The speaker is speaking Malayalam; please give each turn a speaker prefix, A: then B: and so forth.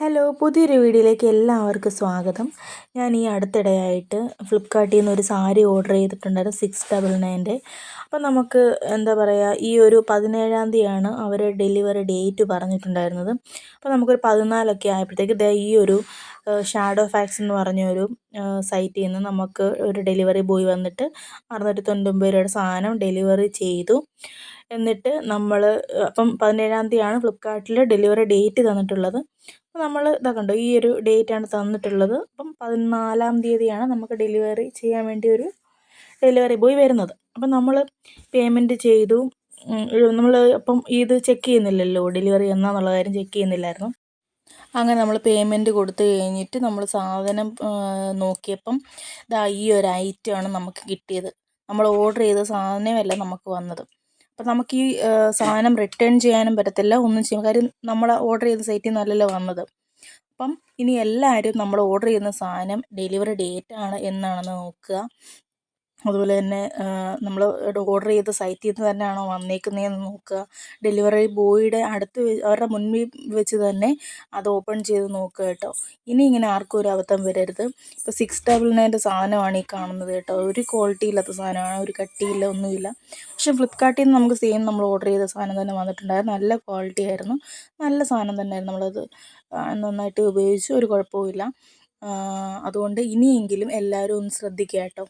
A: ഹലോ, പുതിയൊരു വീഡിയോയിലേക്ക് എല്ലാവർക്കും സ്വാഗതം. ഞാൻ ഈ അടുത്തിടെയായിട്ട് ഫ്ലിപ്കാർട്ടിൽ നിന്ന് ഒരു സാരി ഓർഡർ ചെയ്തിട്ടുണ്ടായിരുന്നു 699. അപ്പം നമുക്ക് എന്താ പറയുക, ഈ ഒരു 17-ാം തീയതിയാണ് അവർ ഡെലിവറി ഡേറ്റ് പറഞ്ഞിട്ടുണ്ടായിരുന്നത്. അപ്പോൾ നമുക്കൊരു 14 ആയപ്പോഴത്തേക്ക് ഈ ഒരു ഷാഡോ ഫാക്സ് എന്ന് പറഞ്ഞൊരു സൈറ്റിൽ നിന്ന് നമുക്ക് ഒരു ഡെലിവറി ബോയ് വന്നിട്ട് 699 രൂപയുടെ സാധനം ഡെലിവറി ചെയ്തു. എന്നിട്ട് നമ്മൾ അപ്പം 17-ാം തീയതിയാണ് ഫ്ലിപ്കാർട്ടിൽ ഡെലിവറി ഡേറ്റ് തന്നിട്ടുള്ളത്. അപ്പോൾ നമ്മൾ കണ്ടോ, ഈ ഒരു ഡേറ്റാണ് തന്നിട്ടുള്ളത്. അപ്പം 14-ാം തീയതിയാണ് നമുക്ക് ഡെലിവറി ചെയ്യാൻ വേണ്ടി ഒരു ഡെലിവറി ബോയ് വരുന്നത്. അപ്പം നമ്മൾ പേയ്മെൻറ്റ് ചെയ്തു. നമ്മൾ അപ്പം ഇത് ചെക്ക് ചെയ്യുന്നില്ലല്ലോ, ഡെലിവറി എന്നാന്നുള്ള കാര്യം ചെക്ക് ചെയ്യുന്നില്ലായിരുന്നു. അങ്ങനെ നമ്മൾ പേയ്മെൻറ്റ് കൊടുത്തു കഴിഞ്ഞിട്ട് നമ്മൾ സാധനം നോക്കിയപ്പം ഈ ഒരു ഐറ്റമാണ് നമുക്ക് കിട്ടിയത്. നമ്മൾ ഓർഡർ ചെയ്ത സാധനമല്ല നമുക്ക് വന്നത്. അപ്പം നമുക്ക് ഈ സാധനം റിട്ടേൺ ചെയ്യാനും പറ്റത്തില്ല, ഒന്നും ചെയ്യാൻ. കാര്യം നമ്മൾ ഓർഡർ ചെയ്ത സൈറ്റിൽ നിന്നല്ലല്ലോ വന്നത്. അപ്പം ഇനി എല്ലാവരും നമ്മൾ ഓർഡർ ചെയ്യുന്ന സാധനം ഡെലിവറി ഡേറ്റാണ് എന്നാണെന്ന് നോക്കുക. അതുപോലെ തന്നെ നമ്മൾ ഓർഡർ ചെയ്ത സൈറ്റിൽ നിന്ന് തന്നെയാണോ വന്നേക്കുന്നതെന്ന് നോക്കുക. ഡെലിവറി ബോയിയുടെ അടുത്ത് അവരുടെ മുൻപിൽ വെച്ച് തന്നെ അത് ഓപ്പൺ ചെയ്ത് നോക്കുക കേട്ടോ. ഇനി ഇങ്ങനെ ആർക്കും ഒരു അബദ്ധം വരരുത്. ഇപ്പോൾ 699 സാധനമാണ് ഈ കാണുന്നത് കേട്ടോ. ഒരു ക്വാളിറ്റി ഇല്ലാത്ത സാധനമാണ്, ഒരു കട്ടിയില്ല, ഒന്നുമില്ല. പക്ഷേ ഫ്ലിപ്കാർട്ടിൽ നിന്ന് നമുക്ക് സെയിം നമ്മൾ ഓർഡർ ചെയ്ത സാധനം തന്നെ വന്നിട്ടുണ്ടായിരുന്നു. നല്ല ക്വാളിറ്റി ആയിരുന്നു, നല്ല സാധനം തന്നെയായിരുന്നു. നമ്മളത് നന്നായിട്ട് ഉപയോഗിച്ചു, ഒരു കുഴപ്പവുമില്ല. അതുകൊണ്ട് ഇനിയെങ്കിലും എല്ലാവരും ഒന്ന് ശ്രദ്ധിക്കുക കേട്ടോ.